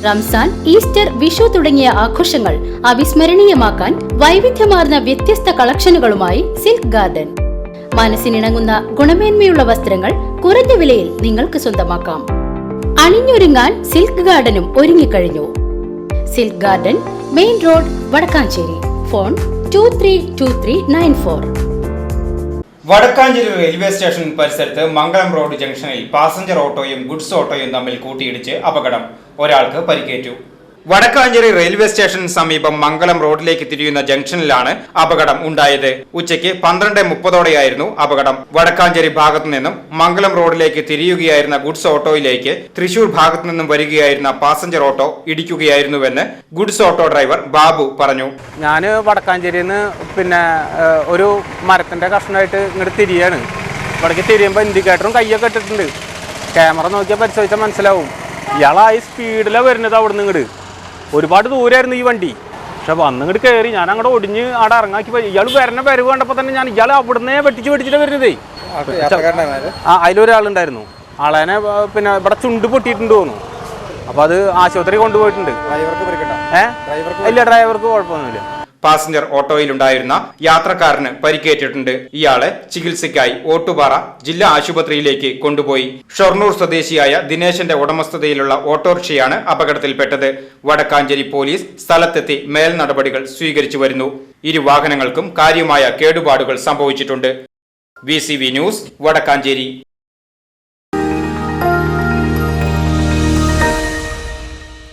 Ramzan, Easter, Vishu തുടങ്ങിയ ആഘോഷങ്ങൾ അവിസ്മരണീയമാക്കാൻ വൈവിധ്യമാർന്ന വ്യത്യസ്ത കളക്ഷനുകളുമായി സിൽക്ക് ഗാർഡൻ. മനസ്സിനിണങ്ങുന്ന ഗുണമേന്മയുള്ള വസ്ത്രങ്ങൾ കുറഞ്ഞ വിലയിൽ നിങ്ങൾക്ക് സ്വന്തമാക്കാം. അണിഞ്ഞൊരുങ്ങാൻ സിൽക്ക് ഗാർഡനും ഒരുങ്ങിക്കഴിഞ്ഞു. Silk garden, main road, Vadakkanchery. Phone 232394. Vadakkanchery railway station പരിസരത്ത് മംഗളം റോഡ് ജംഗ്ഷനിൽ പാസഞ്ചർ ഓട്ടോയും ഗുഡ്സ് ഓട്ടോയും തമ്മിൽ കൂട്ടിയിടിച്ച് അപകടം. ഒരാൾക്ക് പരിക്കേറ്റു. വടക്കാഞ്ചേരി റെയിൽവേ സ്റ്റേഷന് സമീപം മംഗളം റോഡിലേക്ക് തിരിയുന്ന ജംഗ്ഷനിലാണ് അപകടം ഉണ്ടായത്. ഉച്ചയ്ക്ക് 12:30 അപകടം. വടക്കാഞ്ചേരി ഭാഗത്തു നിന്നും മംഗളം റോഡിലേക്ക് തിരിയുകയായിരുന്ന ഗുഡ്സ് ഓട്ടോയിലേക്ക് തൃശൂർ ഭാഗത്തു നിന്നും വരികയായിരുന്ന പാസഞ്ചർ ഓട്ടോ ഇടിക്കുകയായിരുന്നുവെന്ന് ഗുഡ്സ് ഓട്ടോ ഡ്രൈവർ ബാബു പറഞ്ഞു. ഞാൻ വടക്കാഞ്ചേരിന്ന് ഒരു മരത്തിന്റെ കഷ്ണമായിട്ട് ഇങ്ങോട്ട് തിരിയാണ്. ഇവിടേക്ക് തിരിയുമ്പോൾ ഇൻഡിക്കേറ്ററും കയ്യൊക്കെ ഇട്ടിട്ടുണ്ട്. ക്യാമറ നോക്കിയാൽ പരിശോധിച്ചാൽ മനസ്സിലാവും. ഇയാളായി സ്പീഡിലാണ് വരുന്നത്. അവിടെ നിന്ന് ഇങ്ങോട്ട് ഒരുപാട് ദൂരമായിരുന്നു ഈ വണ്ടി. പക്ഷെ വന്നിങ്ങോട്ട് കയറി ഞാൻ അങ്ങോട്ട് ഒടിഞ്ഞ് അവിടെ ഇറങ്ങാക്കി. ഇയാൾ വരണ വരവ് കണ്ടപ്പോൾ തന്നെ ഞാൻ ഇയാൾ അവിടുന്ന് വെട്ടിച്ചിട്ട് വരുന്നതേ. അതിലൊരാളുണ്ടായിരുന്നു. ആളേനെ ഇവിടെ ചുണ്ട് പൊട്ടിയിട്ടുണ്ട് തോന്നുന്നു. അപ്പോൾ അത് ആശുപത്രി കൊണ്ടുപോയിട്ടുണ്ട്. ഇല്ല, ഡ്രൈവർക്ക് കുഴപ്പമൊന്നുമില്ല. പാസഞ്ചർ ഓട്ടോയിലുണ്ടായിരുന്ന യാത്രക്കാരന് പരിക്കേറ്റിട്ടുണ്ട്. ഇയാളെ ചികിത്സയ്ക്കായി ഓട്ടുപാറ ജില്ലാ ആശുപത്രിയിലേക്ക് കൊണ്ടുപോയി. ഷൊർണൂർ സ്വദേശിയായ ദിനേശന്റെ ഉടമസ്ഥതയിലുള്ള ഓട്ടോറിക്ഷയാണ് അപകടത്തിൽപ്പെട്ടത്. വടക്കാഞ്ചേരി പോലീസ് സ്ഥലത്തെത്തി മേൽ നടപടികൾ സ്വീകരിച്ചു വരുന്നു. ഇരു വാഹനങ്ങൾക്കും കാര്യമായ കേടുപാടുകൾ സംഭവിച്ചിട്ടുണ്ട്. VCV news, Vadakkanchery.